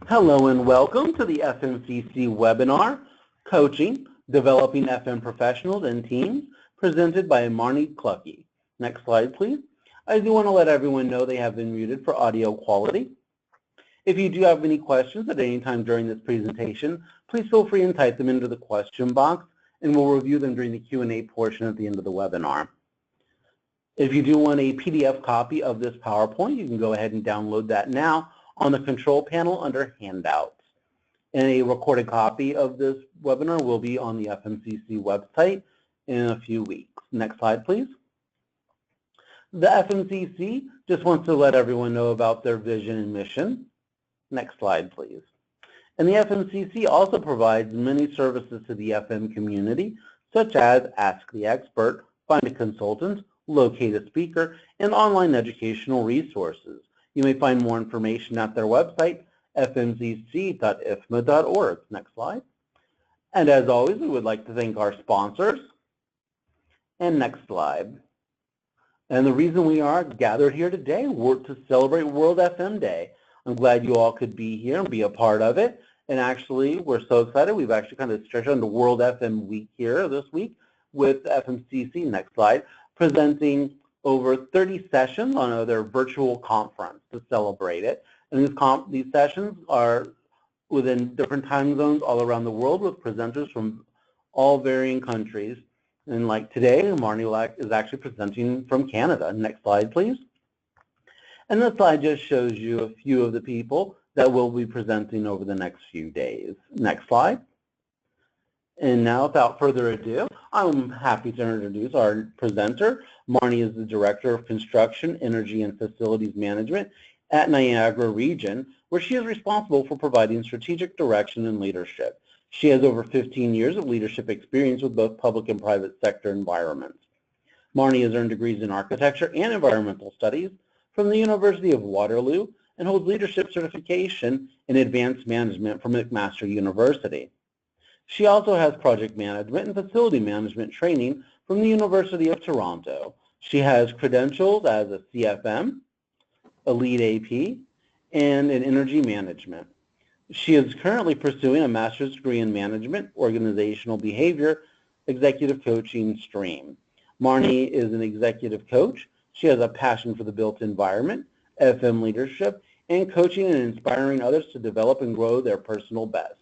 Hello and welcome to the FMCC webinar, Coaching, Developing FM Professionals and Teams, presented by Marnie Cluckie. Next slide, please. I do want to let everyone know they have been muted for audio quality. If you do have any questions at any time during this presentation, please feel free and type them into the question box, and we'll review them during the Q&A portion at the end of the webinar. If you do want a PDF copy of this PowerPoint, you can go ahead and download that now on the control panel under Handouts. And a recorded copy of this webinar will be on the FMCC website in a few weeks. Next slide, please. The FMCC just wants to let everyone know about their vision and mission. Next slide, please. And the FMCC also provides many services to the FM community, such as Ask the Expert, Find a Consultant, Locate a Speaker, and online educational resources. You may find more information at their website, fmcc.ifma.org. Next slide. And as always, we would like to thank our sponsors. And next slide. And the reason we are gathered here today to celebrate World FM Day. I'm glad you all could be here and be a part of it. And actually, we're so excited. We've actually kind of stretched on the World FM Week here this week with FMCC, next slide, presenting over 30 sessions on their virtual conference to celebrate it. And these sessions are within different time zones all around the world with presenters from all varying countries. And like today, Marnie is actually presenting from Canada. Next slide, please. And this slide just shows you a few of the people that will be presenting over the next few days. Next slide. And now, without further ado, I'm happy to introduce our presenter. Marnie is the Director of Construction, Energy, and Facilities Management at Niagara Region, where she is responsible for providing strategic direction and leadership. She has over 15 years of leadership experience with both public and private sector environments. Marnie has earned degrees in architecture and environmental studies from the University of Waterloo and holds leadership certification in advanced management from McMaster University. She also has project management and facility management training from the University of Toronto. She has credentials as a CFM, a lead AP, and in energy management. She is currently pursuing a master's degree in management, organizational behavior, executive coaching stream. Marnie is an executive coach. She has a passion for the built environment, FM leadership, and coaching and inspiring others to develop and grow their personal best.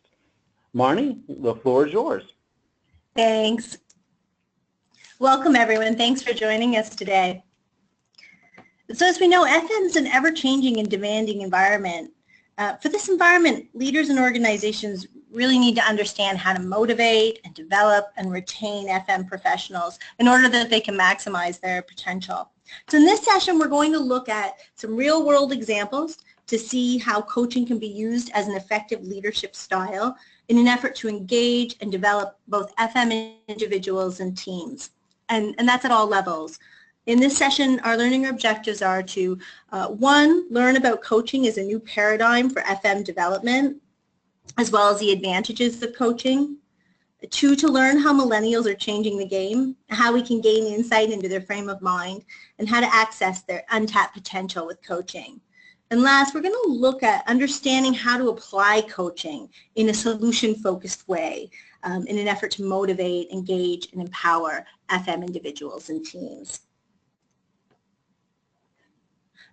Marnie, the floor is yours. Thanks. Welcome, everyone. Thanks for joining us today. So as we know, FM is an ever-changing and demanding environment. For this environment, leaders and organizations really need to understand how to motivate and develop and retain FM professionals in order that they can maximize their potential. So in this session, we're going to look at some real-world examples to see how coaching can be used as an effective leadership style in an effort to engage and develop both FM individuals and teams. And that's at all levels. In this session, our learning objectives are to, one, learn about coaching as a new paradigm for FM development, as well as the advantages of coaching. Two, to learn how millennials are changing the game, how we can gain insight into their frame of mind, and how to access their untapped potential with coaching. And last, we're going to look at understanding how to apply coaching in a solution-focused way in an effort to motivate, engage, and empower FM individuals and teams.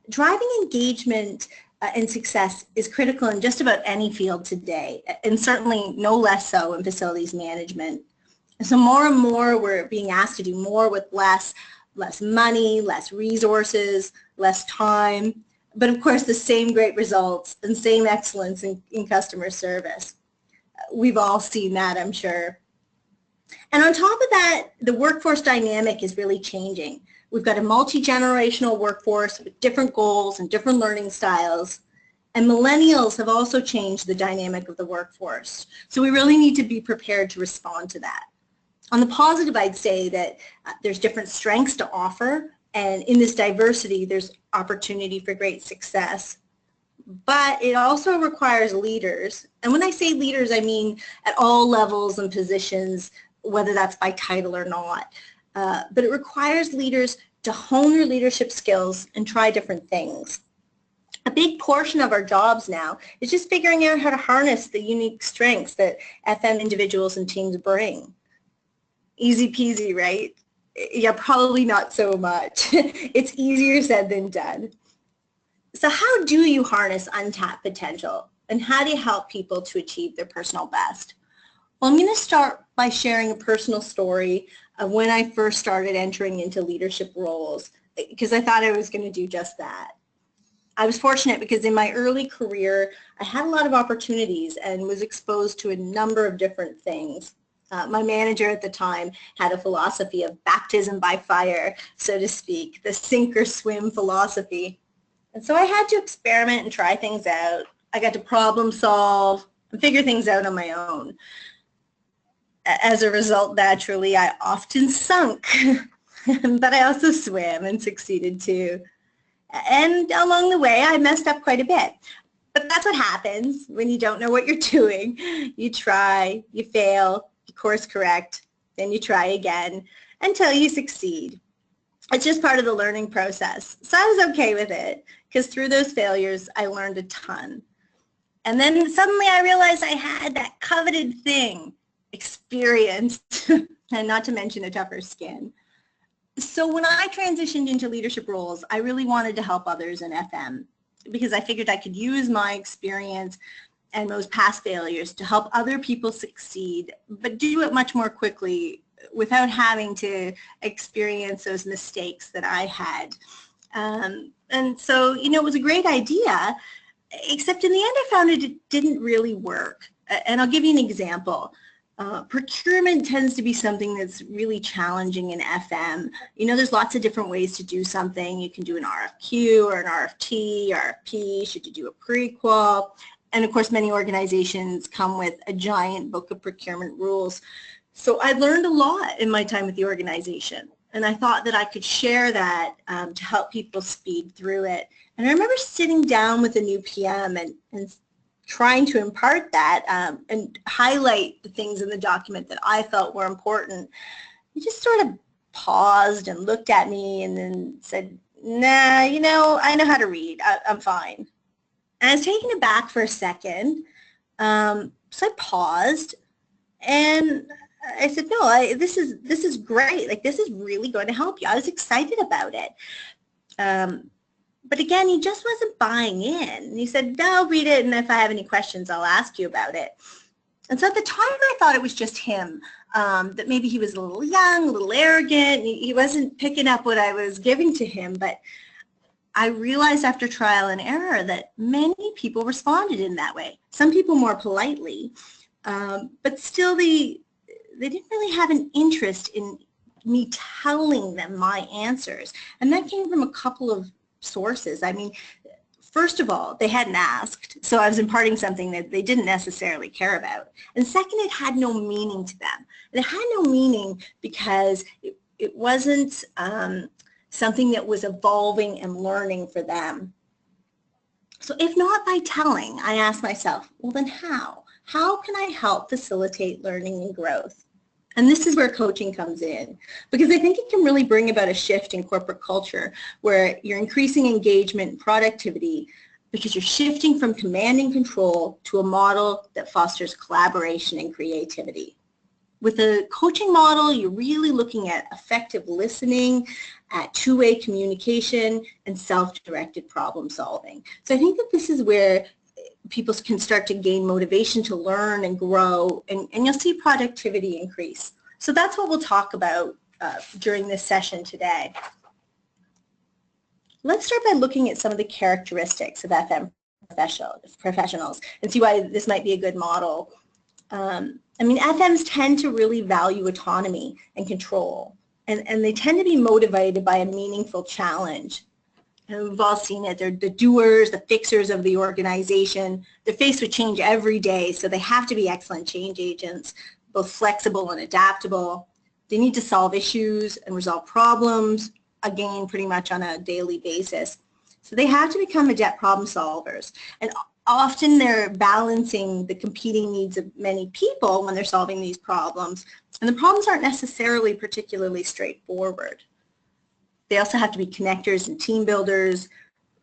Driving engagement and success is critical in just about any field today, and certainly no less so in facilities management. So more and more we're being asked to do more with less money, less resources, less time, but of course the same great results and same excellence in customer service. We've all seen that, I'm sure. And on top of that, the workforce dynamic is really changing. We've got a multi-generational workforce with different goals and different learning styles. And millennials have also changed the dynamic of the workforce. So we really need to be prepared to respond to that. On the positive, I'd say that there's different strengths to offer. And in this diversity, there's opportunity for great success. But it also requires leaders. And when I say leaders, I mean at all levels and positions, whether that's by title or not. But it requires leaders to hone their leadership skills and try different things. A big portion of our jobs now is just figuring out how to harness the unique strengths that FM individuals and teams bring. Easy peasy, right? Yeah, probably not so much. It's easier said than done. So how do you harness untapped potential, and how do you help people to achieve their personal best? Well, I'm going to start by sharing a personal story of when I first started entering into leadership roles, because I thought I was going to do just that. I was fortunate because in my early career, I had a lot of opportunities and was exposed to a number of different things. My manager at the time had a philosophy of baptism by fire, so to speak, the sink or swim philosophy. And so I had to experiment and try things out. I got to problem solve and figure things out on my own. As a result, naturally, I often sunk, but I also swam and succeeded too. And along the way, I messed up quite a bit. But that's what happens when you don't know what you're doing. You try, you fail, you course correct, then you try again until you succeed. It's just part of the learning process. So I was okay with it because through those failures, I learned a ton. And then suddenly I realized I had that coveted thing, experience, and not to mention a tougher skin. So when I transitioned into leadership roles, I really wanted to help others in FM because I figured I could use my experience and those past failures to help other people succeed, but do it much more quickly without having to experience those mistakes that I had. And so, it was a great idea, except in the end I found it didn't really work. And I'll give you an example. Procurement tends to be something that's really challenging in FM. There's lots of different ways to do something. You can do an RFQ or an RFT, RFP, should you do a pre-qual? And of course, many organizations come with a giant book of procurement rules. So I learned a lot in my time with the organization. And I thought that I could share that to help people speed through it. And I remember sitting down with a new PM and trying to impart that and highlight the things in the document that I felt were important. He just sort of paused and looked at me and then said, nah, I know how to read. I'm fine. And I was taken aback for a second. So I paused and I said, no, this is great. Like, this is really going to help you. I was excited about it. But again, he just wasn't buying in. And he said, no, I'll read it, and if I have any questions, I'll ask you about it. And so at the time, I thought it was just him, that maybe he was a little young, a little arrogant. He wasn't picking up what I was giving to him. But I realized after trial and error that many people responded in that way. Some people more politely, but still they didn't really have an interest in me telling them my answers. And that came from a couple of sources. I mean, first of all, they hadn't asked, so I was imparting something that they didn't necessarily care about. And second, it had no meaning to them. And it had no meaning because it wasn't something that was evolving and learning for them. So if not by telling, I asked myself, well then how? How can I help facilitate learning and growth? And this is where coaching comes in, because I think it can really bring about a shift in corporate culture where you're increasing engagement and productivity because you're shifting from command and control to a model that fosters collaboration and creativity. With a coaching model, you're really looking at effective listening, at two-way communication, and self-directed problem solving. So I think that this is where people can start to gain motivation to learn and grow, and you'll see productivity increase. So that's what we'll talk about during this session today. Let's start by looking at some of the characteristics of FM professionals and see why this might be a good model. I mean, FMs tend to really value autonomy and control, and they tend to be motivated by a meaningful challenge. And we've all seen it. They're the doers, the fixers of the organization. They're faced with change every day, so they have to be excellent change agents, both flexible and adaptable. They need to solve issues and resolve problems, again, pretty much on a daily basis. So they have to become adept problem solvers. And often they're balancing the competing needs of many people when they're solving these problems. And the problems aren't necessarily particularly straightforward. They also have to be connectors and team builders,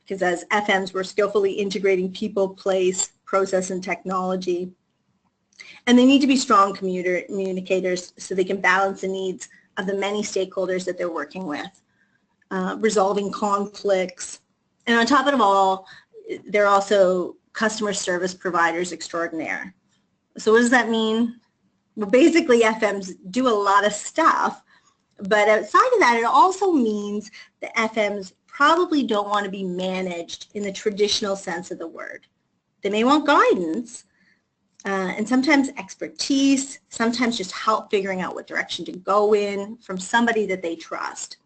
because as FMs, we're skillfully integrating people, place, process, and technology. And they need to be strong communicators so they can balance the needs of the many stakeholders that they're working with, resolving conflicts. And on top of it all, they're also customer service providers extraordinaire. So what does that mean? Well, basically, FMs do a lot of stuff, but outside of that, it also means that FMs probably don't want to be managed in the traditional sense of the word. They may want guidance, and sometimes expertise, sometimes just help figuring out what direction to go in from somebody that they trust.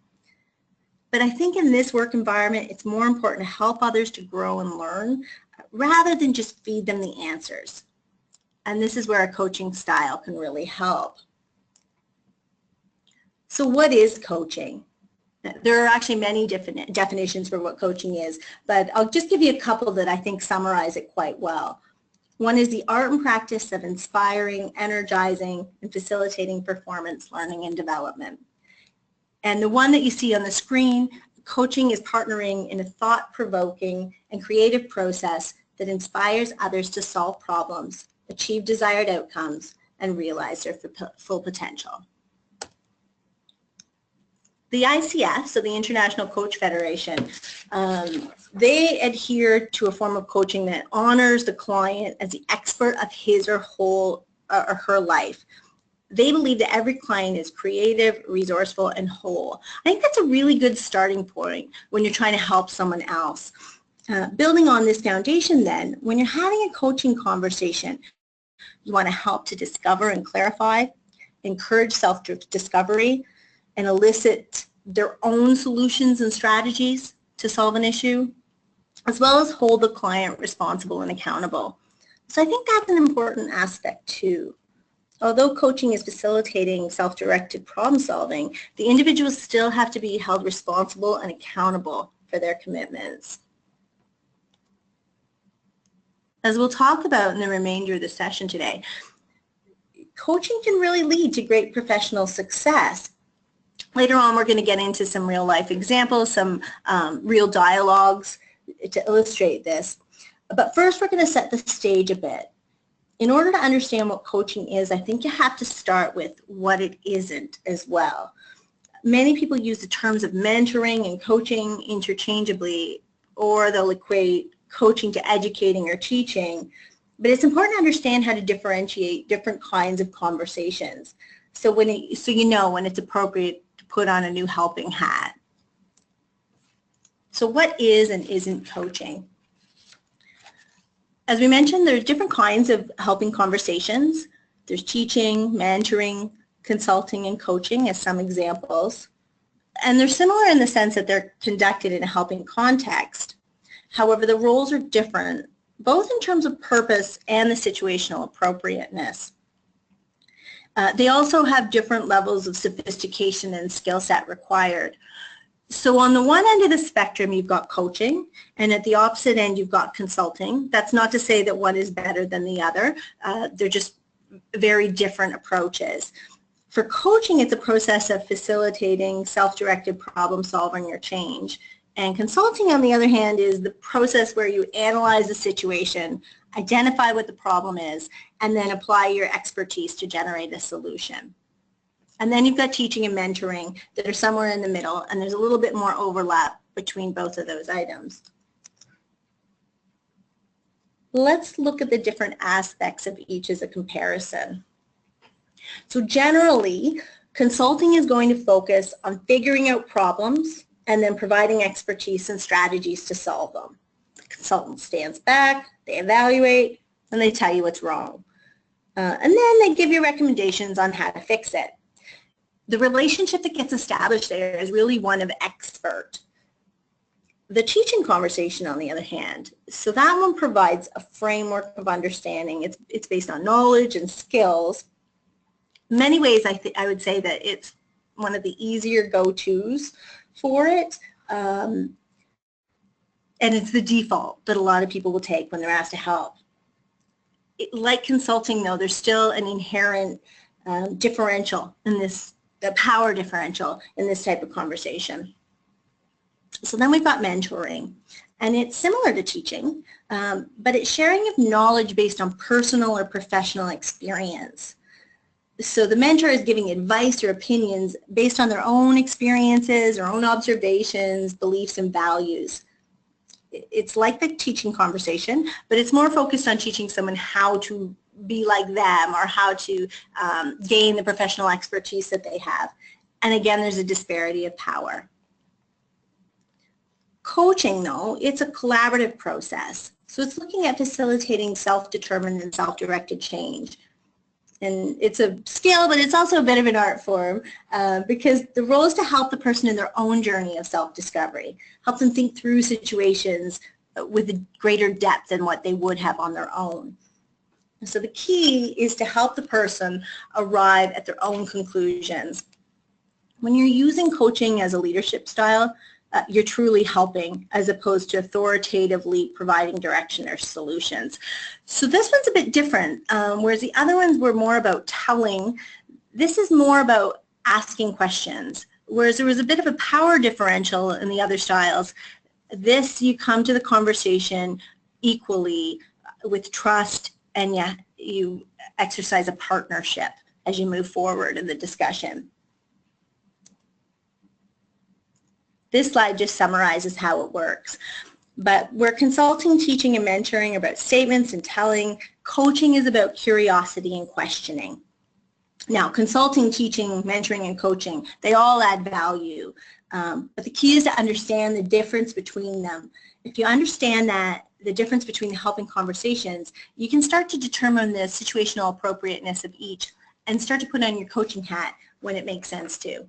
But I think in this work environment, it's more important to help others to grow and learn rather than just feed them the answers. And this is where a coaching style can really help. So what is coaching? There are actually many different definitions for what coaching is, but I'll just give you a couple that I think summarize it quite well. One is the art and practice of inspiring, energizing, and facilitating performance, learning, and development. And the one that you see on the screen, coaching is partnering in a thought-provoking and creative process that inspires others to solve problems, achieve desired outcomes, and realize their full potential. The ICF, so the International Coach Federation, they adhere to a form of coaching that honors the client as the expert of his or her life. They believe that every client is creative, resourceful, and whole. I think that's a really good starting point when you're trying to help someone else. Building on this foundation then, when you're having a coaching conversation, you want to help to discover and clarify, encourage self-discovery, and elicit their own solutions and strategies to solve an issue, as well as hold the client responsible and accountable. So I think that's an important aspect too. Although coaching is facilitating self-directed problem solving, the individuals still have to be held responsible and accountable for their commitments. As we'll talk about in the remainder of the session today, coaching can really lead to great professional success. Later on, we're going to get into some real life examples, some real dialogues to illustrate this. But first, we're going to set the stage a bit. In order to understand what coaching is, I think you have to start with what it isn't as well. Many people use the terms of mentoring and coaching interchangeably, or they'll equate coaching to educating or teaching. But it's important to understand how to differentiate different kinds of conversations. So you know when it's appropriate to put on a new helping hat. So what is and isn't coaching? As we mentioned, there's different kinds of helping conversations. There's teaching, mentoring, consulting, and coaching as some examples. And they're similar in the sense that they're conducted in a helping context. However, the roles are different, both in terms of purpose and the situational appropriateness. They also have different levels of sophistication and skill set required. So on the one end of the spectrum, you've got coaching, and at the opposite end, you've got consulting. That's not to say that one is better than the other. They're just very different approaches. For coaching, it's a process of facilitating self-directed problem solving or change. And consulting, on the other hand, is the process where you analyze the situation, identify what the problem is, and then apply your expertise to generate a solution. And then you've got teaching and mentoring that are somewhere in the middle, and there's a little bit more overlap between both of those items. Let's look at the different aspects of each as a comparison. So generally, consulting is going to focus on figuring out problems and then providing expertise and strategies to solve them. The consultant stands back, they evaluate, and they tell you what's wrong. And then they give you recommendations on how to fix it. The relationship that gets established there is really one of expert. The teaching conversation, on the other hand, so that one provides a framework of understanding. It's based on knowledge and skills. In many ways, I would say that it's one of the easier go-tos for it, and it's the default that a lot of people will take when they're asked to help. Like consulting, though, there's still an inherent differential in this, the power differential in this type of conversation. So then we've got mentoring, And it's similar to teaching, but it's sharing of knowledge based on personal or professional experience. So the mentor is giving advice or opinions based on their own experiences, their own observations, beliefs, and values. It's like the teaching conversation, but it's more focused on teaching someone how to be like them or how to gain the professional expertise that they have. And again, there's a disparity of power. Coaching, though, it's a collaborative process. So it's looking at facilitating self-determined and self-directed change. And it's a skill, but it's also a bit of an art form because the role is to help the person in their own journey of self-discovery, help them think through situations with a greater depth than what they would have on their own. So the key is to help the person arrive at their own conclusions. When you're using coaching as a leadership style, you're truly helping as opposed to authoritatively providing direction or solutions. So this one's a bit different, whereas the other ones were more about telling. This is more about asking questions, whereas there was a bit of a power differential in the other styles. This, you come to the conversation equally with trust, and yeah, you exercise a partnership as you move forward in the discussion. This slide just summarizes how it works. But we're consulting, teaching, and mentoring about statements and telling. Coaching is about curiosity and questioning. Now, consulting, teaching, mentoring, and coaching, they all add value. But the key is to understand the difference between them. If you understand that, the difference between the helping conversations, you can start to determine the situational appropriateness of each and start to put on your coaching hat when it makes sense to.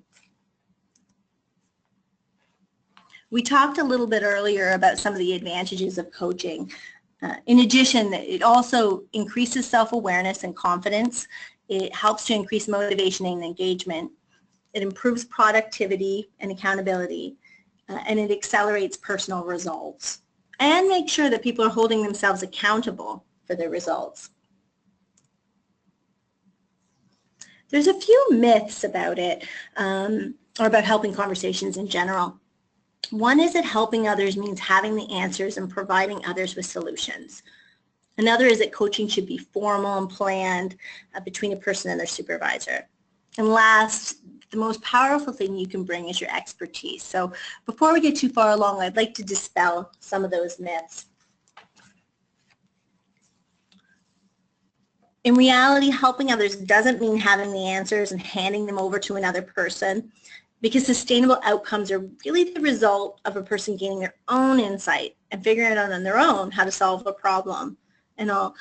We talked a little bit earlier about some of the advantages of coaching. In addition, it also increases self-awareness and confidence. It helps to increase motivation and engagement. It improves productivity and accountability, and it accelerates personal results and makes sure that people are holding themselves accountable for their results. There's a few myths about it, or about helping conversations in general. One is that helping others means having the answers and providing others with solutions. Another is that coaching should be formal and planned between a person and their supervisor. And last, the most powerful thing you can bring is your expertise. So before we get too far along, I'd like to dispel some of those myths. In reality, helping others doesn't mean having the answers and handing them over to another person, because sustainable outcomes are really the result of a person gaining their own insight and figuring out on their own how to solve a problem. And I'll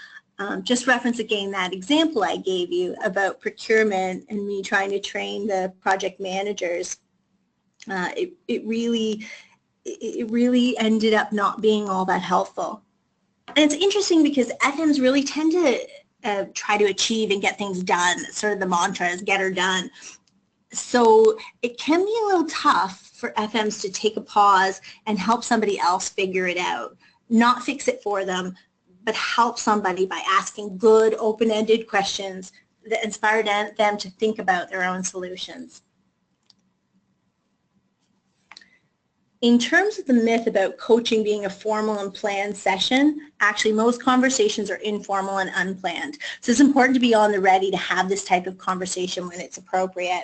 just reference again that example I gave you about procurement and me trying to train the project managers. It really ended up not being all that helpful. And it's interesting because FMs really tend to try to achieve and get things done. Sort of the mantra is get her done. So it can be a little tough for FMs to take a pause and help somebody else figure it out. Not fix it for them, but help somebody by asking good, open-ended questions that inspire them to think about their own solutions. In terms of the myth about coaching being a formal and planned session, actually most conversations are informal and unplanned. So it's important to be on the ready to have this type of conversation when it's appropriate.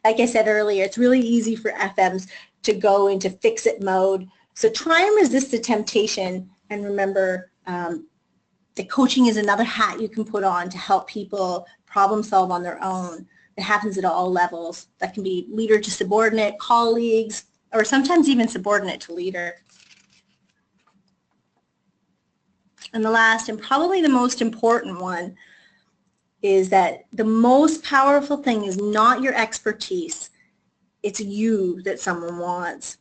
Like I said earlier, it's really easy for FMs to go into fix-it mode. So try and resist the temptation, and remember that coaching is another hat you can put on to help people problem solve on their own. It happens at all levels. That can be leader to subordinate, colleagues, or sometimes even subordinate to leader. And the last, and probably the most important one, is that the most powerful thing is not your expertise. It's you that someone wants.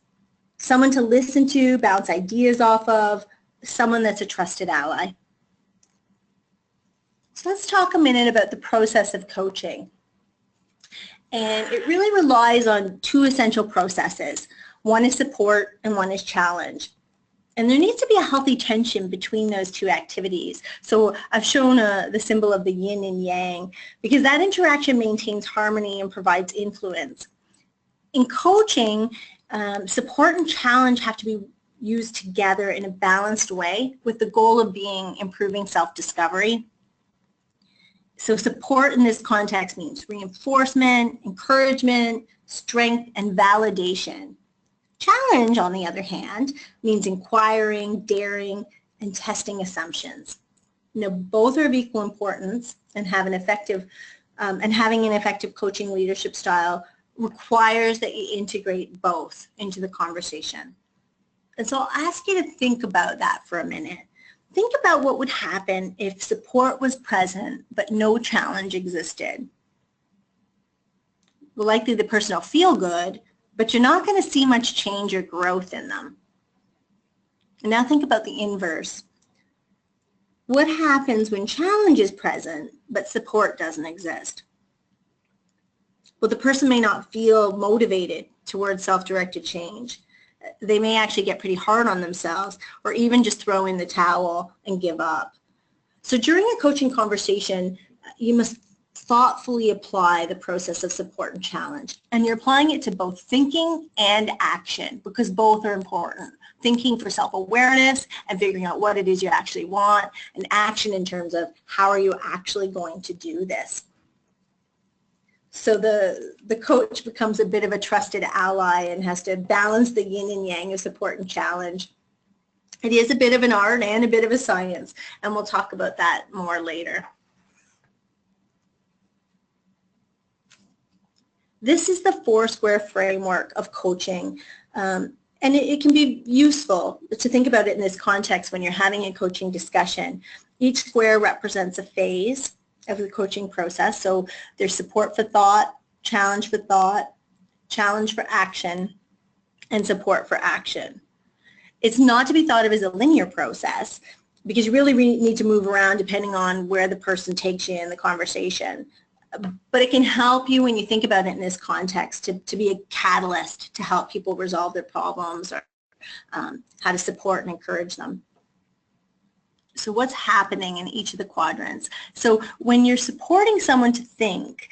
Someone to listen to, bounce ideas off of, someone that's a trusted ally. So let's talk a minute about the process of coaching. And it really relies on two essential processes. One is support and one is challenge. And there needs to be a healthy tension between those two activities. So I've shown the symbol of the yin and yang because that interaction maintains harmony and provides influence. In coaching, support and challenge have to be used together in a balanced way with the goal of being improving self-discovery. So support in this context means reinforcement, encouragement, strength, and validation. Challenge, on the other hand, means inquiring, daring, and testing assumptions. Both are of equal importance, and having an effective coaching leadership style requires that you integrate both into the conversation. And so I'll ask you to think about that for a minute. Think about what would happen if support was present but no challenge existed. Well, likely the person will feel good, but you're not going to see much change or growth in them. And now think about the inverse. What happens when challenge is present but support doesn't exist? Well, the person may not feel motivated towards self-directed change. They may actually get pretty hard on themselves or even just throw in the towel and give up. So during a coaching conversation, you must thoughtfully apply the process of support and challenge. And you're applying it to both thinking and action because both are important. Thinking for self-awareness and figuring out what it is you actually want, and action in terms of how are you actually going to do this. So the coach becomes a bit of a trusted ally and has to balance the yin and yang of support and challenge. It is a bit of an art and a bit of a science, and we'll talk about that more later. This is the 4-square framework of coaching, and it can be useful to think about it in this context when you're having a coaching discussion. Each square represents a phase of the coaching process. So there's support for thought, challenge for action, and support for action. It's not to be thought of as a linear process because you really need to move around depending on where the person takes you in the conversation. But it can help you when you think about it in this context to be a catalyst to help people resolve their problems or how to support and encourage them. So what's happening in each of the quadrants? So when you're supporting someone to think,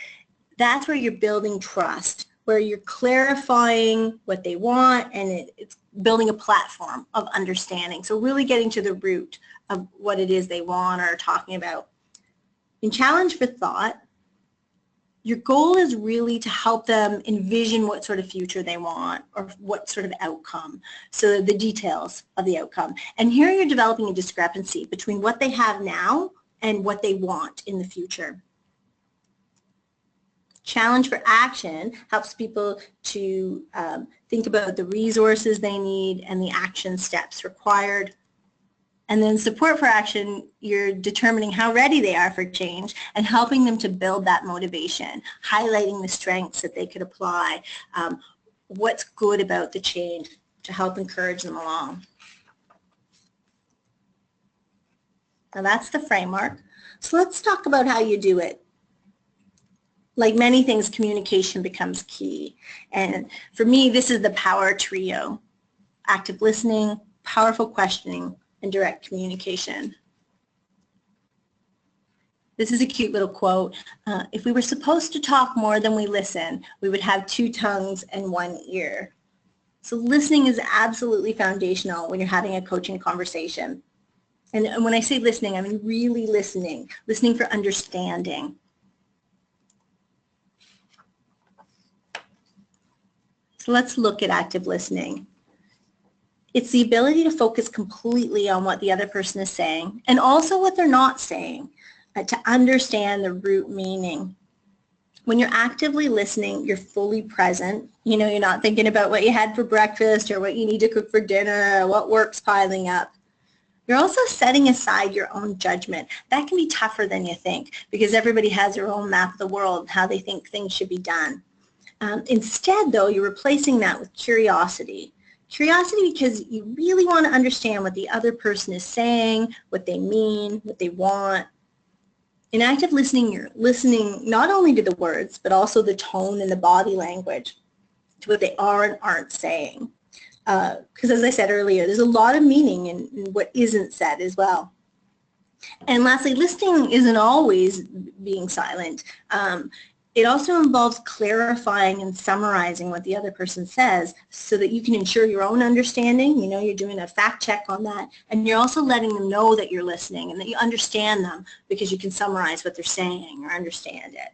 that's where you're building trust, where you're clarifying what they want, and it's building a platform of understanding. So really getting to the root of what it is they want or are talking about. In challenge for thought, your goal is really to help them envision what sort of future they want or what sort of outcome, so the details of the outcome. And here you're developing a discrepancy between what they have now and what they want in the future. Challenge for action helps people to think about the resources they need and the action steps required. And then support for action, you're determining how ready they are for change and helping them to build that motivation, highlighting the strengths that they could apply, what's good about the change to help encourage them along. Now that's the framework. So let's talk about how you do it. Like many things, communication becomes key. And for me, this is the power trio: active listening, powerful questioning, and direct communication. This is a cute little quote. If we were supposed to talk more than we listen, we would have 2 tongues and 1 ear. So listening is absolutely foundational when you're having a coaching conversation. And when I say listening, I mean really listening for understanding. So let's look at active listening. It's the ability to focus completely on what the other person is saying and also what they're not saying, to understand the root meaning. When you're actively listening, you're fully present. You're not thinking about what you had for breakfast or what you need to cook for dinner or what work's piling up. You're also setting aside your own judgment. That can be tougher than you think because everybody has their own map of the world, how they think things should be done. Instead, though, you're replacing that with curiosity. Curiosity because you really want to understand what the other person is saying, what they mean, what they want. In active listening, you're listening not only to the words, but also the tone and the body language, to what they are and aren't saying. Because as I said earlier, there's a lot of meaning in what isn't said as well. And lastly, listening isn't always being silent. It also involves clarifying and summarizing what the other person says so that you can ensure your own understanding. You know, you're doing a fact check on that, and you're also letting them know that you're listening and that you understand them because you can summarize what they're saying or understand it.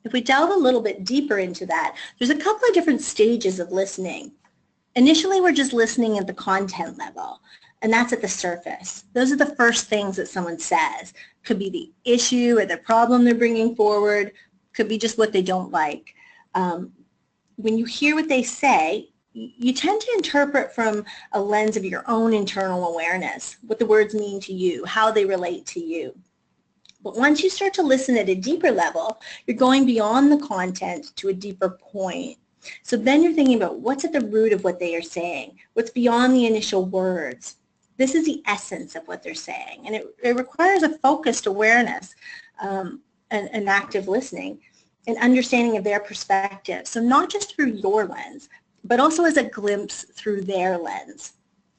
If we delve a little bit deeper into that, there's a couple of different stages of listening. Initially, we're just listening at the content level, and that's at the surface. Those are the first things that someone says. Could be the issue or the problem they're bringing forward. Could be just what they don't like. When you hear what they say, you tend to interpret from a lens of your own internal awareness, what the words mean to you, how they relate to you. But once you start to listen at a deeper level, you're going beyond the content to a deeper point. So then you're thinking about what's at the root of what they are saying, what's beyond the initial words. This is the essence of what they're saying, and it requires a focused awareness and active listening and understanding of their perspective. So not just through your lens, but also as a glimpse through their lens.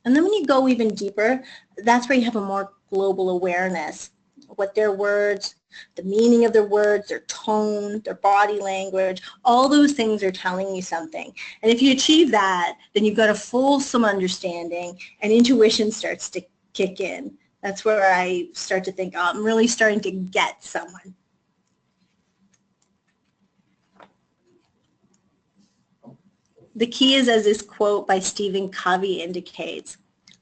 And then when you go even deeper, that's where you have a more global awareness of what their words, the meaning of their words, their tone, their body language, all those things are telling you something. And if you achieve that, then you've got a fulsome understanding and intuition starts to kick in. That's where I start to think, oh, I'm really starting to get someone. The key is, as this quote by Stephen Covey indicates,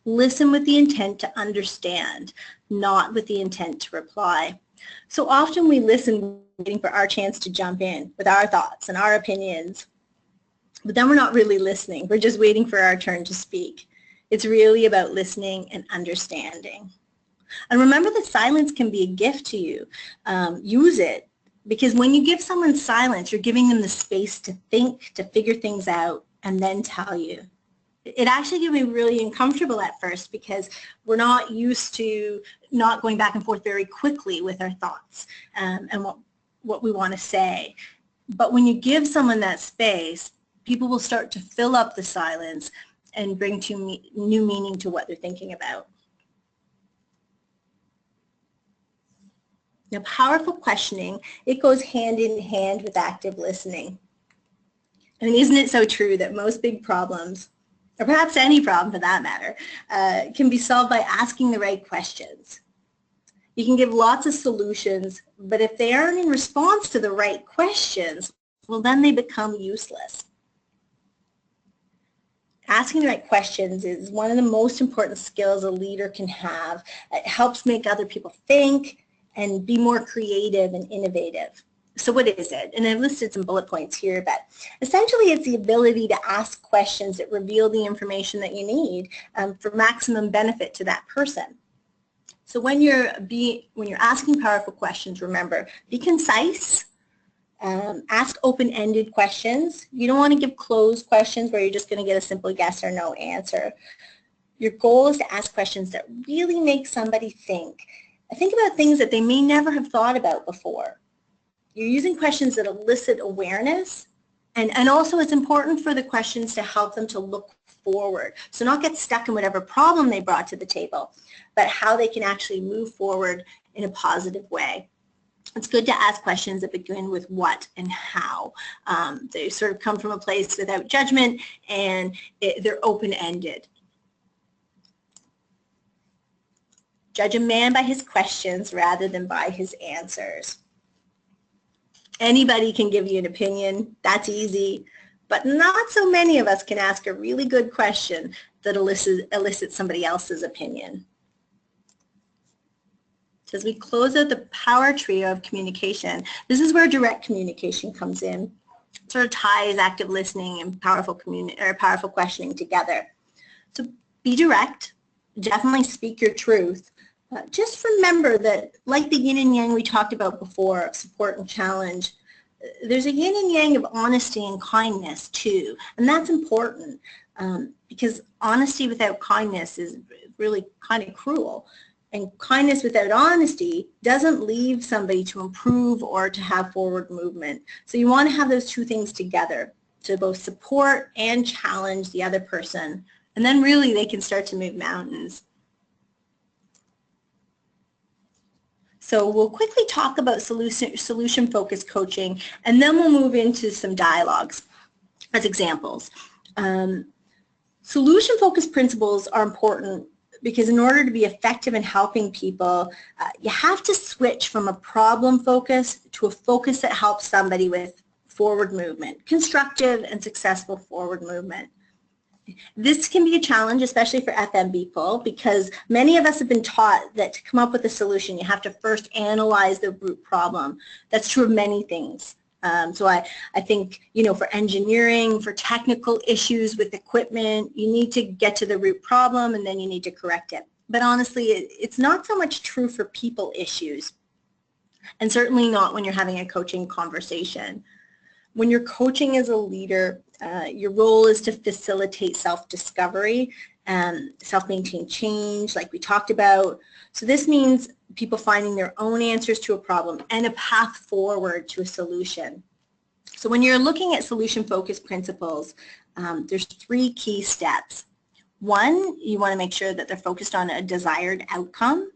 listen with the intent to understand, not with the intent to reply. So often we listen waiting for our chance to jump in with our thoughts and our opinions, but then we're not really listening. We're just waiting for our turn to speak. It's really about listening and understanding. And remember that silence can be a gift to you. Use it, because when you give someone silence, you're giving them the space to think, to figure things out, and then tell you. It actually can be really uncomfortable at first because we're not used to not going back and forth very quickly with our thoughts and what we want to say. But when you give someone that space, people will start to fill up the silence and bring new meaning to what they're thinking about. Now, powerful questioning, it goes hand in hand with active listening. I mean, isn't it so true that most big problems, or perhaps any problem for that matter, can be solved by asking the right questions? You can give lots of solutions, but if they aren't in response to the right questions, well, then they become useless. Asking the right questions is one of the most important skills a leader can have. It helps make other people think and be more creative and innovative. So what is it? And I've listed some bullet points here, but essentially it's the ability to ask questions that reveal the information that you need for maximum benefit to that person. So when you're asking powerful questions, remember, be concise, ask open-ended questions. You don't want to give closed questions where you're just going to get a simple yes or no answer. Your goal is to ask questions that really make somebody think. Think about things that they may never have thought about before. You're using questions that elicit awareness, and also it's important for the questions to help them to look forward. So not get stuck in whatever problem they brought to the table, but how they can actually move forward in a positive way. It's good to ask questions that begin with what and how. They sort of come from a place without judgment, and they're open-ended. Judge a man by his questions rather than by his answers. Anybody can give you an opinion. That's easy. But not so many of us can ask a really good question that elicits somebody else's opinion. So as we close out the power trio of communication, this is where direct communication comes in. It sort of ties active listening and powerful questioning together. So be direct. Definitely speak your truth. Just remember that, like the yin and yang we talked about before, support and challenge, there's a yin and yang of honesty and kindness too, and that's important because honesty without kindness is really kind of cruel, and kindness without honesty doesn't leave somebody to improve or to have forward movement. So you want to have those two things together to both support and challenge the other person, and then really they can start to move mountains. So we'll quickly talk about solution-focused coaching, and then we'll move into some dialogues as examples. Solution-focused principles are important because in order to be effective in helping people, you have to switch from a problem focus to a focus that helps somebody with forward movement, constructive and successful forward movement. This can be a challenge, especially for FM people, because many of us have been taught that to come up with a solution, you have to first analyze the root problem. That's true of many things. So I think, for engineering, for technical issues with equipment, you need to get to the root problem and then you need to correct it. But honestly, it's not so much true for people issues, and certainly not when you're having a coaching conversation. When you're coaching as a leader, your role is to facilitate self-discovery and self-maintained change, like we talked about. So this means people finding their own answers to a problem and a path forward to a solution. So when you're looking at solution-focused principles, there's 3 key steps. 1, you want to make sure that they're focused on a desired outcome.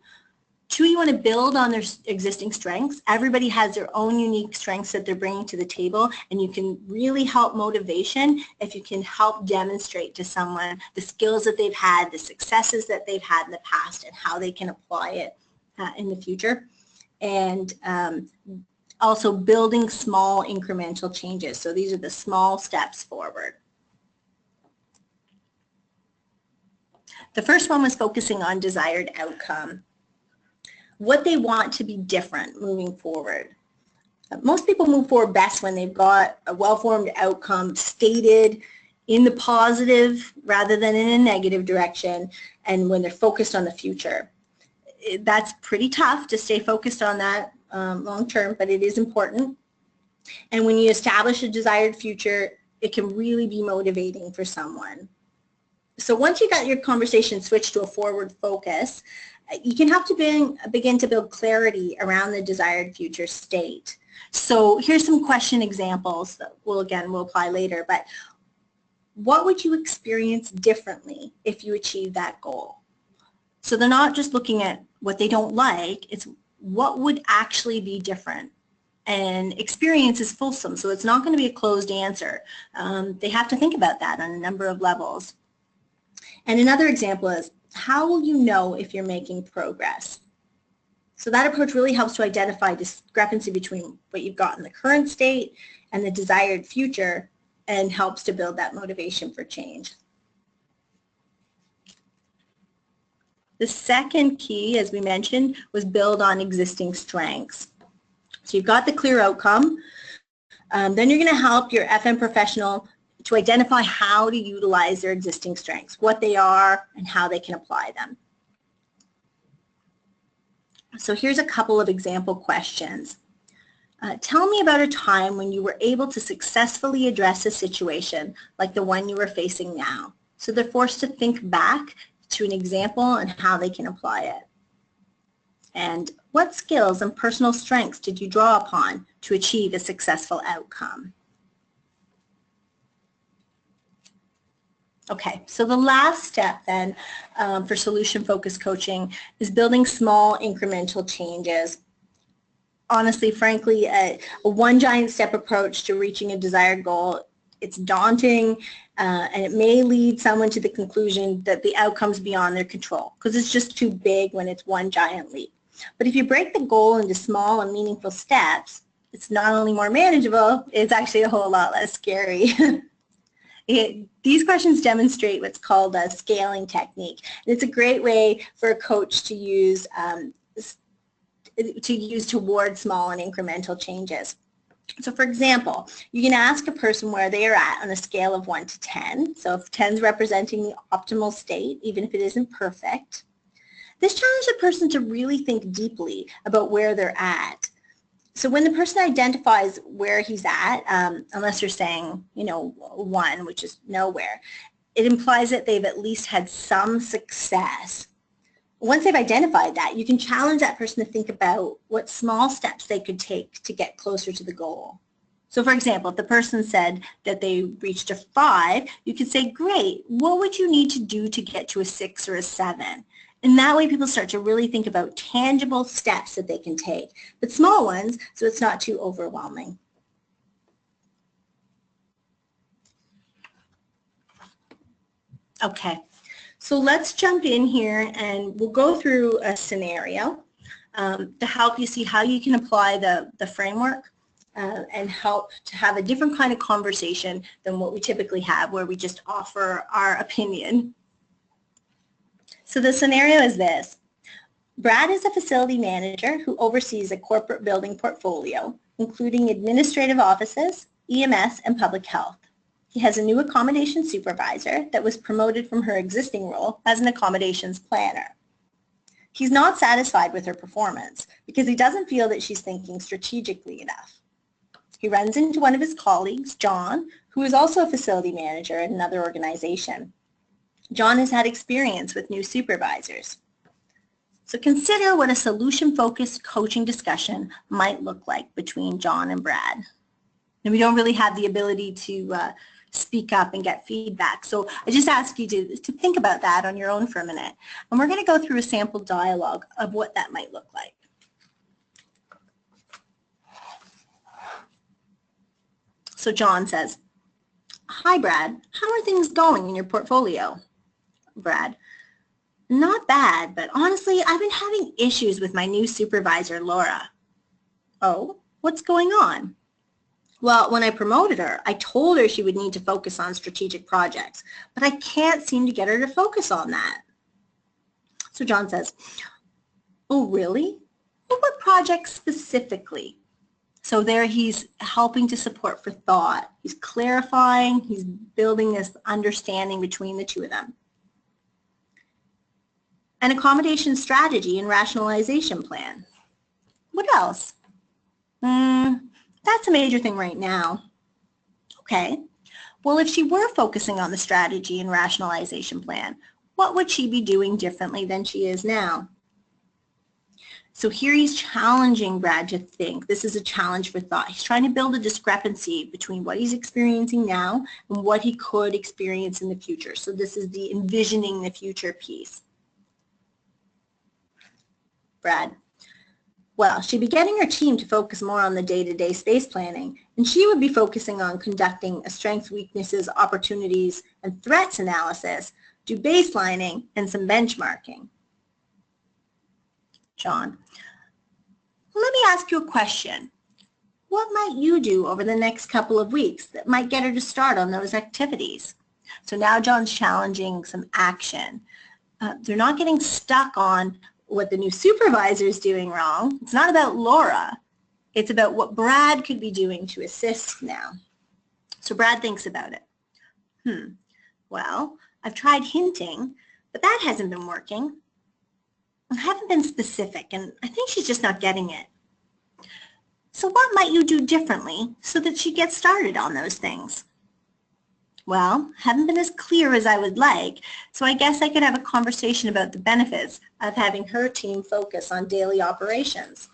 2, you want to build on their existing strengths. Everybody has their own unique strengths that they're bringing to the table, and you can really help motivation if you can help demonstrate to someone the skills that they've had, the successes that they've had in the past, and how they can apply it in the future. And also building small incremental changes. So these are the small steps forward. The first one was focusing on desired outcome. What they want to be different moving forward. Most people move forward best when they've got a well-formed outcome stated in the positive rather than in a negative direction, and when they're focused on the future. That's pretty tough to stay focused on that long term, but it is important. And when you establish a desired future, it can really be motivating for someone. So once you got your conversation switched to a forward focus, you can have to begin to build clarity around the desired future state. So here's some question examples that we'll apply later, but what would you experience differently if you achieved that goal? So they're not just looking at what they don't like, it's what would actually be different. And experience is fulsome, so it's not going to be a closed answer. They have to think about that on a number of levels. And another example is, how will you know if you're making progress? So that approach really helps to identify discrepancy between what you've got in the current state and the desired future, and helps to build that motivation for change. The second key, as we mentioned, was build on existing strengths. So you've got the clear outcome. Then you're going to help your FM professional to identify how to utilize their existing strengths, what they are, and how they can apply them. So here's a couple of example questions. Tell me about a time when you were able to successfully address a situation like the one you are facing now. So they're forced to think back to an example and how they can apply it. And what skills and personal strengths did you draw upon to achieve a successful outcome? Okay, so the last step then for solution-focused coaching is building small incremental changes. Honestly, frankly, a one giant step approach to reaching a desired goal, it's daunting, and it may lead someone to the conclusion that the outcome's beyond their control because it's just too big when it's one giant leap. But if you break the goal into small and meaningful steps, it's not only more manageable, it's actually a whole lot less scary. These questions demonstrate what's called a scaling technique. And it's a great way for a coach to use towards small and incremental changes. So for example, you can ask a person where they are at on a scale of 1 to 10. So if 10 is representing the optimal state, even if it isn't perfect. This challenges a person to really think deeply about where they're at. So when the person identifies where he's at, unless you're saying, 1, which is nowhere, it implies that they've at least had some success. Once they've identified that, you can challenge that person to think about what small steps they could take to get closer to the goal. So for example, if the person said that they reached a 5, you could say, great, what would you need to do to get to a 6 or a 7? And that way people start to really think about tangible steps that they can take, but small ones so it's not too overwhelming. Okay, so let's jump in here and we'll go through a scenario to help you see how you can apply the framework and help to have a different kind of conversation than what we typically have where we just offer our opinion. So the scenario is this. Brad is a facility manager who oversees a corporate building portfolio, including administrative offices, EMS, and public health. He has a new accommodations supervisor that was promoted from her existing role as an accommodations planner. He's not satisfied with her performance because he doesn't feel that she's thinking strategically enough. He runs into one of his colleagues, John, who is also a facility manager at another organization. John has had experience with new supervisors. So consider what a solution-focused coaching discussion might look like between John and Brad. And we don't really have the ability to speak up and get feedback. So I just ask you to think about that on your own for a minute. And we're going to go through a sample dialogue of what that might look like. So John says, "Hi, Brad. How are things going in your portfolio?" Brad, "Not bad, but honestly, I've been having issues with my new supervisor, Laura." "Oh, what's going on?" "Well, when I promoted her, I told her she would need to focus on strategic projects, but I can't seem to get her to focus on that." So John says, "Oh, really? Well, what projects specifically?" So there he's helping to support for thought. He's clarifying, he's building this understanding between the two of them. An accommodation strategy and rationalization plan. What else? That's a major thing right now. Okay. Well, if she were focusing on the strategy and rationalization plan, what would she be doing differently than she is now? So here he's challenging Brad to think. This is a challenge for thought. He's trying to build a discrepancy between what he's experiencing now and what he could experience in the future. So this is the envisioning the future piece. Brad, well, she'd be getting her team to focus more on the day-to-day space planning, and she would be focusing on conducting a strengths, weaknesses, opportunities, and threats analysis, do baselining, and some benchmarking. John, let me ask you a question. What might you do over the next couple of weeks that might get her to start on those activities? So now John's challenging some action. They're not getting stuck on what the new supervisor is doing wrong. It's not about Laura. It's about what Brad could be doing to assist now. So Brad thinks about it. Well, I've tried hinting, but that hasn't been working. I haven't been specific, and I think she's just not getting it. So what might you do differently so that she gets started on those things? Well, haven't been as clear as I would like, so I guess I could have a conversation about the benefits of having her team focus on daily operations.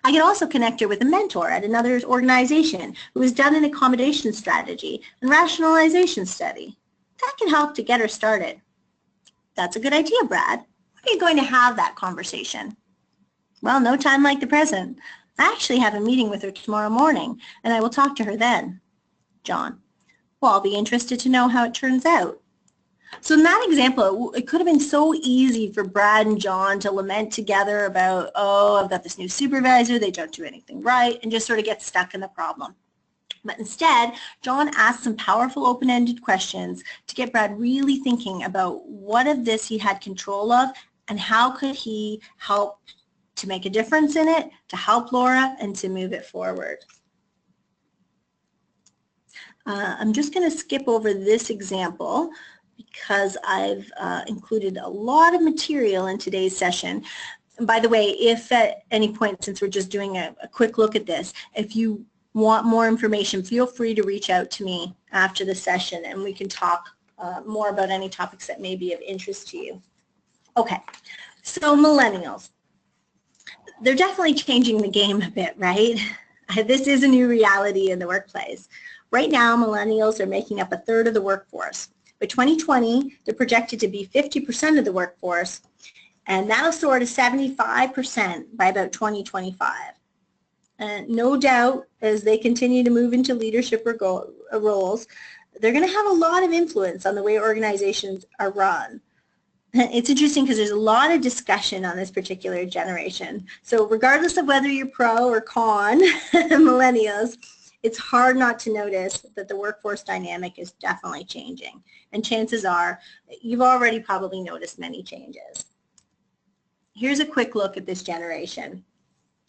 I could also connect her with a mentor at another organization who has done an accommodation strategy and rationalization study. That can help to get her started. That's a good idea, Brad. When are you going to have that conversation? Well, no time like the present. I actually have a meeting with her tomorrow morning, and I will talk to her then. John, well, I'll be interested to know how it turns out. So in that example, it could have been so easy for Brad and John to lament together about, oh, I've got this new supervisor, they don't do anything right, and just sort of get stuck in the problem. But instead, John asked some powerful open-ended questions to get Brad really thinking about what of this he had control of and how could he help to make a difference in it, to help Laura, and to move it forward. I'm just going to skip over this example because I've included a lot of material in today's session. And by the way, if at any point, since we're just doing a quick look at this, if you want more information, feel free to reach out to me after the session and we can talk more about any topics that may be of interest to you. Okay, so millennials. they're definitely changing the game a bit, right? This is a new reality in the workplace. Right now, millennials are making up 1/3 of the workforce. By 2020, they're projected to be 50% of the workforce, and that'll soar to 75% by about 2025. And no doubt, as they continue to move into leadership roles, they're going to have a lot of influence on the way organizations are run. It's interesting because there's a lot of discussion on this particular generation. So regardless of whether you're pro or con millennials, it's hard not to notice that the workforce dynamic is definitely changing. And chances are you've already probably noticed many changes. Here's a quick look at this generation.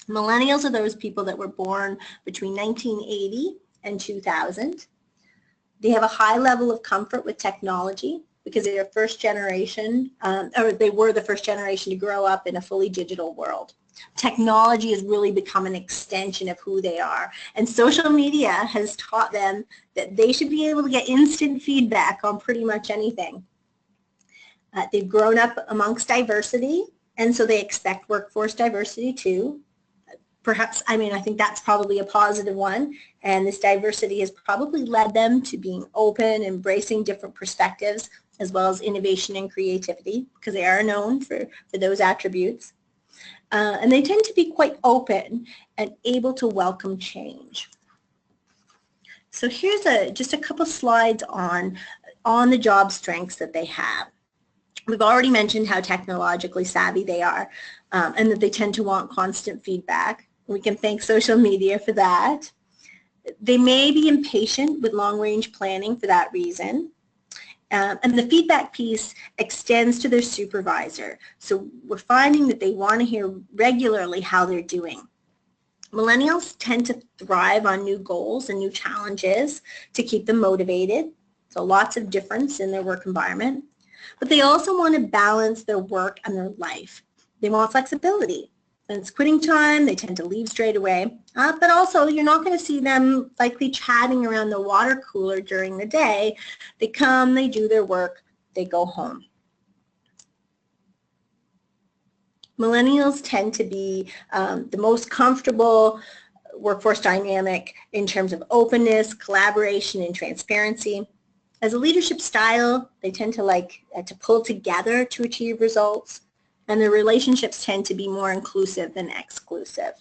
Millennials are those people that were born between 1980 and 2000. They have a high level of comfort with technology because they're first generation, or they were the first generation to grow up in a fully digital world. Technology has really become an extension of who they are, and social media has taught them that they should be able to get instant feedback on pretty much anything. They've grown up amongst diversity, and so they expect workforce diversity too. Perhaps, I think that's probably a positive one, and this diversity has probably led them to being open, embracing different perspectives, as well as innovation and creativity, because they are known for those attributes. And they tend to be quite open and able to welcome change. So here's just a couple slides on the job strengths that they have. We've already mentioned how technologically savvy they are, and that they tend to want constant feedback. We can thank social media for that. They may be impatient with long-range planning for that reason. And the feedback piece extends to their supervisor. So we're finding that they want to hear regularly how they're doing. Millennials tend to thrive on new goals and new challenges to keep them motivated. So lots of difference in their work environment. But they also want to balance their work and their life. They want flexibility. When it's quitting time, they tend to leave straight away. But also, you're not going to see them likely chatting around the water cooler during the day. They come, they do their work, they go home. Millennials tend to be the most comfortable workforce dynamic in terms of openness, collaboration, and transparency. As a leadership style, they tend to like to pull together to achieve results. And their relationships tend to be more inclusive than exclusive.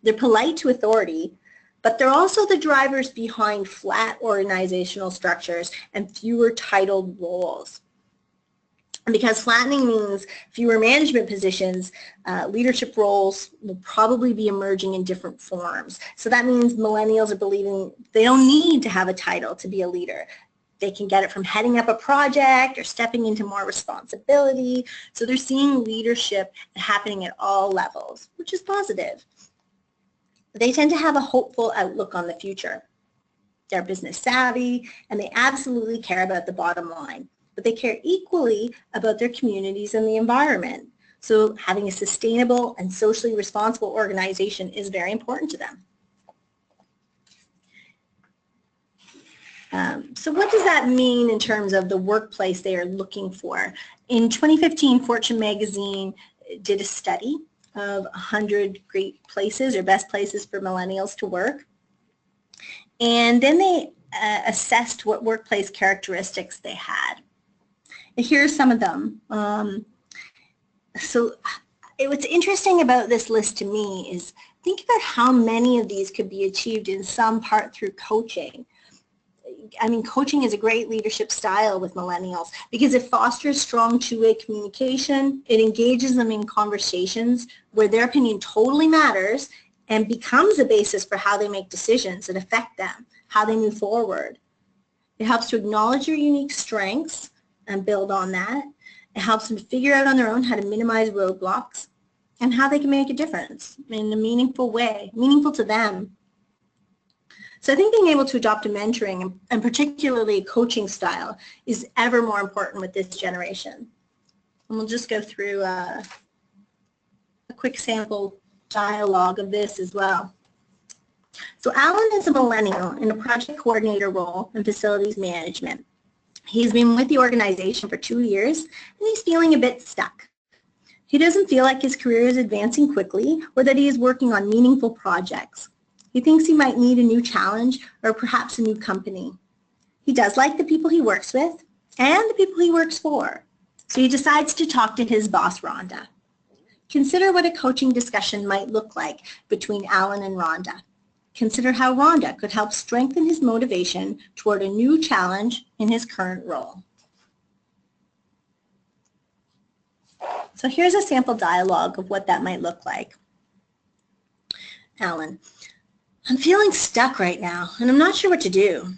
They're polite to authority, but they're also the drivers behind flat organizational structures and fewer titled roles. And because flattening means fewer management positions, leadership roles will probably be emerging in different forms. So that means millennials are believing they don't need to have a title to be a leader. They can get it from heading up a project or stepping into more responsibility. So they're seeing leadership happening at all levels, which is positive. They tend to have a hopeful outlook on the future. They're business savvy, and they absolutely care about the bottom line. But they care equally about their communities and the environment. So having a sustainable and socially responsible organization is very important to them. So what does that mean in terms of the workplace they are looking for? In 2015, Fortune magazine did a study of 100 great places or best places for millennials to work. And then they assessed what workplace characteristics they had. And here are some of them. What's interesting about this list to me is think about how many of these could be achieved in some part through coaching. Coaching is a great leadership style with millennials because it fosters strong two-way communication. It engages them in conversations where their opinion totally matters and becomes a basis for how they make decisions that affect them, how they move forward. It helps to acknowledge your unique strengths and build on that. It helps them to figure out on their own how to minimize roadblocks and how they can make a difference in a meaningful way, meaningful to them. So I think being able to adopt a mentoring and particularly a coaching style is ever more important with this generation. And we'll just go through a quick sample dialogue of this as well. So Alan is a millennial in a project coordinator role in facilities management. He's been with the organization for 2 years and he's feeling a bit stuck. He doesn't feel like his career is advancing quickly or that he is working on meaningful projects. He thinks he might need a new challenge or perhaps a new company. He does like the people he works with and the people he works for. So he decides to talk to his boss, Rhonda. Consider what a coaching discussion might look like between Alan and Rhonda. Consider how Rhonda could help strengthen his motivation toward a new challenge in his current role. So here's a sample dialogue of what that might look like. Alan, I'm feeling stuck right now, and I'm not sure what to do.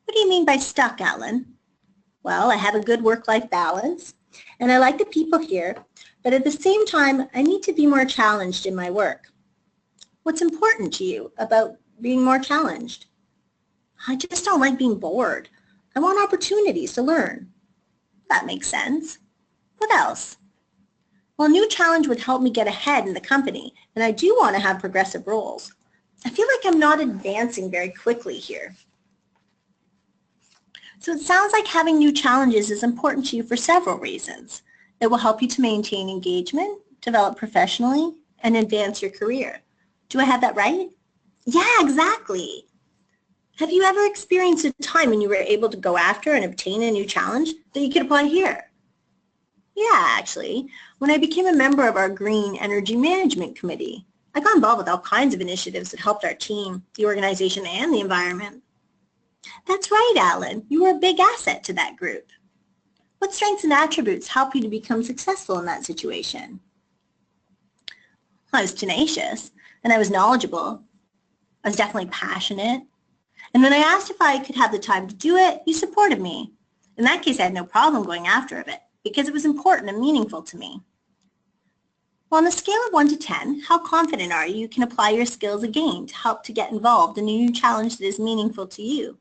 What do you mean by stuck, Alan? Well, I have a good work-life balance, and I like the people here, but at the same time, I need to be more challenged in my work. What's important to you about being more challenged? I just don't like being bored. I want opportunities to learn. That makes sense. What else? Well, a new challenge would help me get ahead in the company, and I do want to have progressive roles. I feel like I'm not advancing very quickly here. So it sounds like having new challenges is important to you for several reasons. It will help you to maintain engagement, develop professionally, and advance your career. Do I have that right? Yeah, exactly. Have you ever experienced a time when you were able to go after and obtain a new challenge that you could apply here? Yeah, actually, when I became a member of our Green Energy Management Committee, I got involved with all kinds of initiatives that helped our team, the organization, and the environment. That's right, Alan. You were a big asset to that group. What strengths and attributes help you to become successful in that situation? I was tenacious, and I was knowledgeable. I was definitely passionate. And when I asked if I could have the time to do it, you supported me. In that case, I had no problem going after it because it was important and meaningful to me. Well, on a scale of 1 to 10, how confident are you can apply your skills again to help to get involved in a new challenge that is meaningful to you?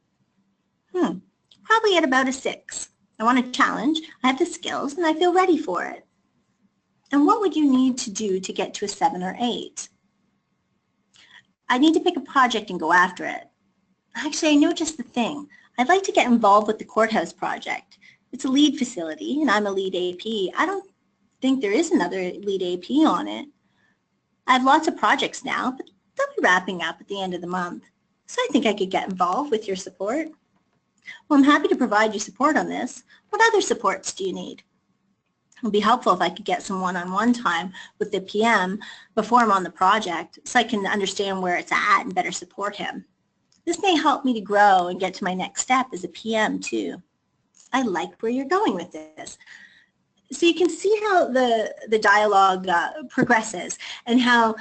Probably at about a 6. I want a challenge, I have the skills, and I feel ready for it. And what would you need to do to get to a 7 or 8? I need to pick a project and go after it. Actually, I know just the thing. I'd like to get involved with the courthouse project. It's a lead facility, and I'm a lead AP. I don't think there is another lead AP on it. I have lots of projects now, but they'll be wrapping up at the end of the month. So I think I could get involved with your support. Well, I'm happy to provide you support on this. What other supports do you need? It would be helpful if I could get some one-on-one time with the PM before I'm on the project so I can understand where it's at and better support him. This may help me to grow and get to my next step as a PM too. I like where you're going with this. So you can see how the dialogue progresses and how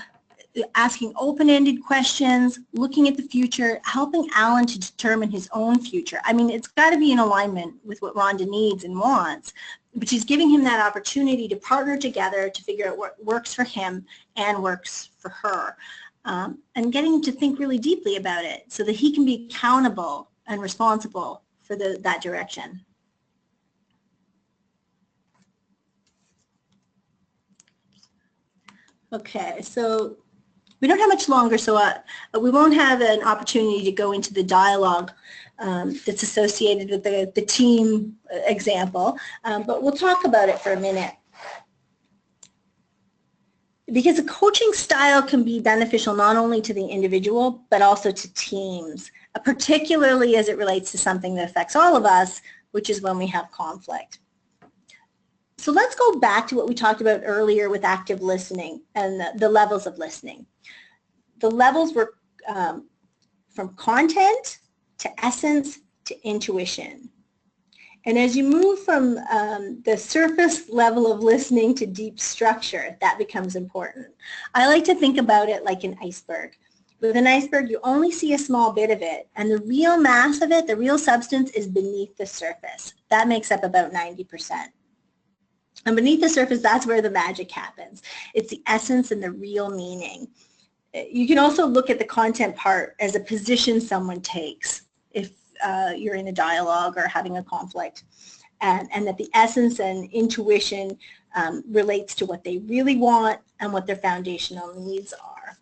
asking open-ended questions, looking at the future, helping Alan to determine his own future. I mean, it's got to be in alignment with what Rhonda needs and wants, but she's giving him that opportunity to partner together to figure out what works for him and works for her, and getting him to think really deeply about it so that he can be accountable and responsible for that direction. Okay, so we don't have much longer, so we won't have an opportunity to go into the dialogue that's associated with the team example, but we'll talk about it for a minute. Because a coaching style can be beneficial not only to the individual, but also to teams, particularly as it relates to something that affects all of us, which is when we have conflict. So let's go back to what we talked about earlier with active listening and the levels of listening. The levels were from content to essence to intuition. And as you move from the surface level of listening to deep structure, that becomes important. I like to think about it like an iceberg. With an iceberg, you only see a small bit of it, and the real mass of it, the real substance, is beneath the surface. That makes up about 90%. And beneath the surface, that's where the magic happens. It's the essence and the real meaning. You can also look at the content part as a position someone takes if you're in a dialogue or having a conflict, and that the essence and intuition relates to what they really want and what their foundational needs are.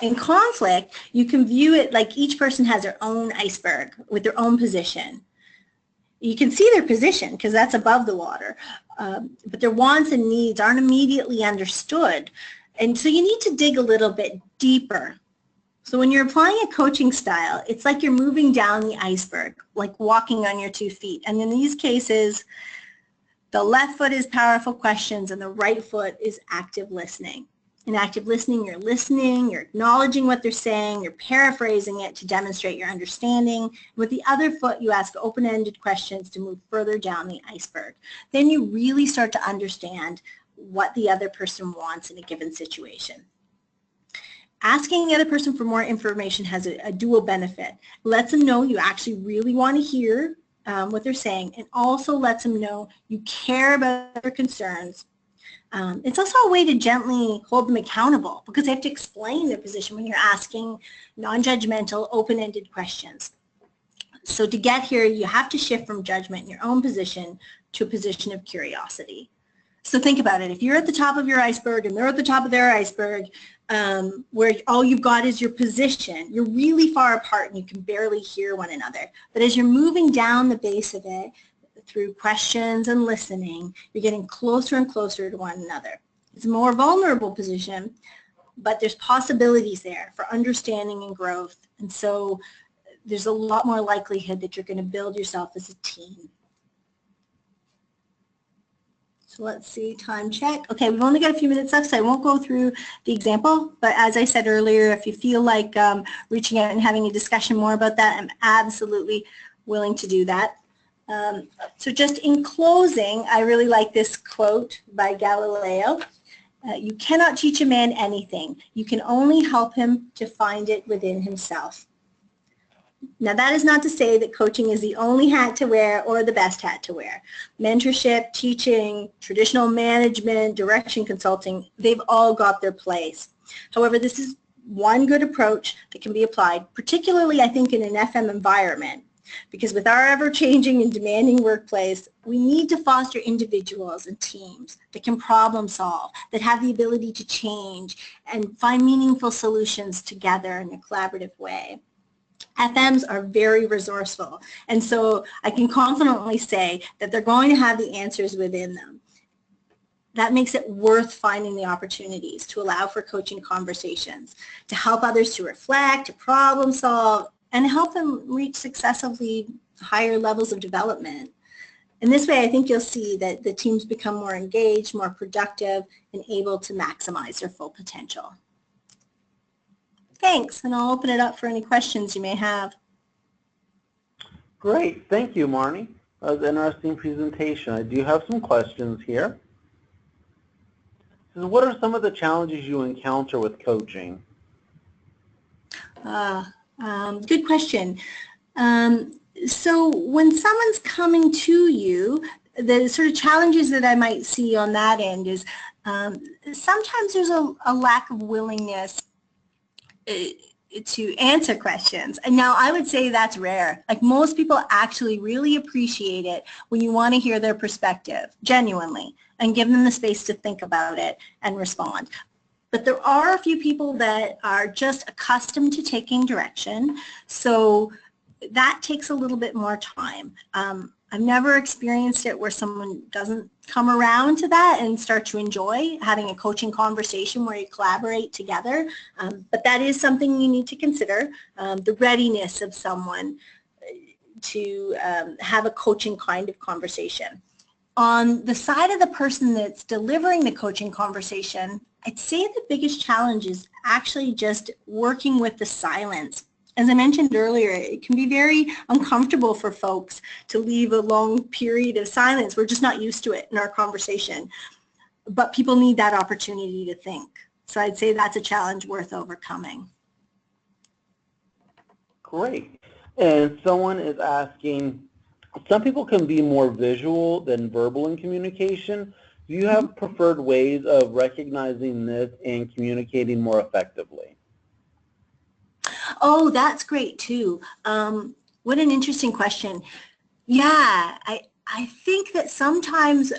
In conflict, you can view it like each person has their own iceberg with their own position. You can see their position because that's above the water, but their wants and needs aren't immediately understood. And so you need to dig a little bit deeper. So when you're applying a coaching style, it's like you're moving down the iceberg, like walking on your 2 feet. And in these cases, the left foot is powerful questions and the right foot is active listening. In active listening, you're acknowledging what they're saying, you're paraphrasing it to demonstrate your understanding. With the other foot, you ask open-ended questions to move further down the iceberg. Then you really start to understand what the other person wants in a given situation. Asking the other person for more information has a dual benefit. It lets them know you actually really want to hear what they're saying, and also lets them know you care about their concerns. It's also a way to gently hold them accountable because they have to explain their position when you're asking non-judgmental, open-ended questions. So to get here, you have to shift from judgment in your own position to a position of curiosity. So think about it. If you're at the top of your iceberg and they're at the top of their iceberg, where all you've got is your position, you're really far apart and you can barely hear one another. But as you're moving down the base of it, through questions and listening, you're getting closer and closer to one another. It's a more vulnerable position, but there's possibilities there for understanding and growth. And so there's a lot more likelihood that you're going to build yourself as a team. So let's see, time check. Okay, we've only got a few minutes left, so I won't go through the example. But as I said earlier, if you feel like reaching out and having a discussion more about that, I'm absolutely willing to do that. So just in closing, I really like this quote by Galileo. You cannot teach a man anything. You can only help him to find it within himself. Now that is not to say that coaching is the only hat to wear or the best hat to wear. Mentorship, teaching, traditional management, direction consulting, they've all got their place. However, this is one good approach that can be applied, particularly I think in an FM environment. Because with our ever-changing and demanding workplace, we need to foster individuals and teams that can problem solve, that have the ability to change and find meaningful solutions together in a collaborative way. FMs are very resourceful, and so I can confidently say that they're going to have the answers within them. That makes it worth finding the opportunities to allow for coaching conversations, to help others to reflect, to problem solve, and help them reach successively higher levels of development. In this way, I think you'll see that the teams become more engaged, more productive, and able to maximize their full potential. Thanks, and I'll open it up for any questions you may have. Great, thank you, Marnie. That was an interesting presentation. I do have some questions here. So what are some of the challenges you encounter with coaching? Good question. So when someone's coming to you, the sort of challenges that I might see on that end is sometimes there's a lack of willingness to answer questions. And now I would say that's rare. Like most people actually really appreciate it when you want to hear their perspective, genuinely, and give them the space to think about it and respond. But there are a few people that are just accustomed to taking direction, so that takes a little bit more time. I've never experienced it where someone doesn't come around to that and start to enjoy having a coaching conversation where you collaborate together, but that is something you need to consider, the readiness of someone to have a coaching kind of conversation. On the side of the person that's delivering the coaching conversation, I'd say the biggest challenge is actually just working with the silence. As I mentioned earlier, it can be very uncomfortable for folks to leave a long period of silence. We're just not used to it in our conversation. But people need that opportunity to think. So I'd say that's a challenge worth overcoming. Great. And someone is asking, some people can be more visual than verbal in communication. Do you have preferred ways of recognizing this and communicating more effectively? Oh, that's great too. What an interesting question. Yeah, I think that sometimes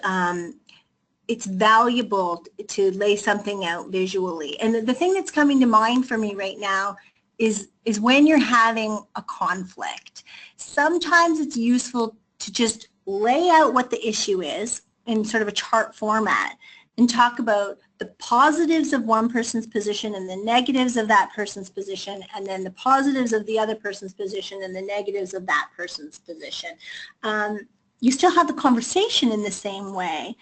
it's valuable to lay something out visually. And the thing that's coming to mind for me right now is when you're having a conflict. Sometimes it's useful to just lay out what the issue is in sort of a chart format and talk about the positives of one person's position and the negatives of that person's position, and then the positives of the other person's position and the negatives of that person's position. You still have the conversation in the same way,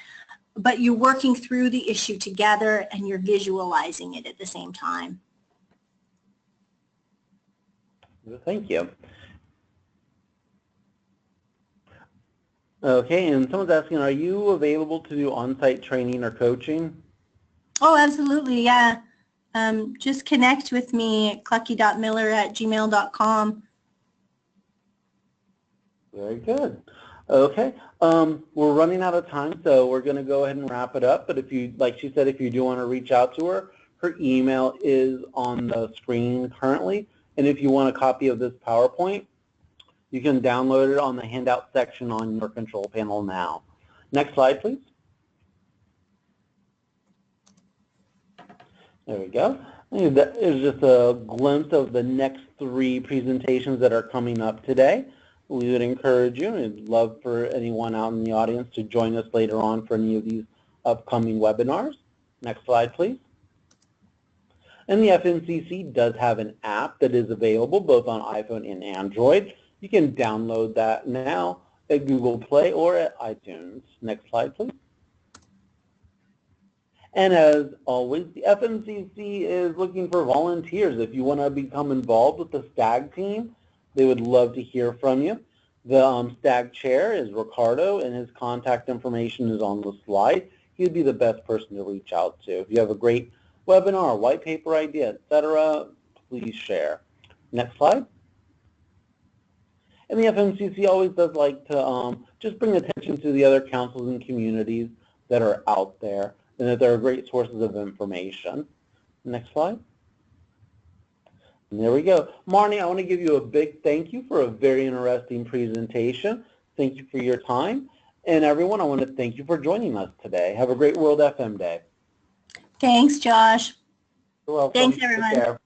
but you're working through the issue together and you're visualizing it at the same time. Thank you. Okay, and someone's asking, are you available to do on-site training or coaching? Oh, absolutely, yeah. Just connect with me at cluckie.miller@gmail.com. Very good. Okay, we're running out of time, so we're going to go ahead and wrap it up. But if you, like she said, if you do want to reach out to her, her email is on the screen currently. And if you want a copy of this PowerPoint, you can download it on the handout section on your control panel now. Next slide, please. There we go. That is just a glimpse of the next 3 presentations that are coming up today. We would encourage you, and I'd love for anyone out in the audience to join us later on for any of these upcoming webinars. Next slide, please. And the FMCC does have an app that is available both on iPhone and Android. You can download that now at Google Play or at iTunes. Next slide, please. And as always, the FMCC is looking for volunteers. If you want to become involved with the STAG team, they would love to hear from you. The STAG chair is Ricardo, and his contact information is on the slide. He'd be the best person to reach out to. If you have a great webinar, white paper idea, etc., please share. Next slide. And the FMCC always does like to just bring attention to the other councils and communities that are out there, and that they're great sources of information. Next slide. And there we go. Marnie, I want to give you a big thank you for a very interesting presentation. Thank you for your time. And everyone, I want to thank you for joining us today. Have a great World FM Day. Thanks, Josh. You're welcome. Thanks, everyone. Take care.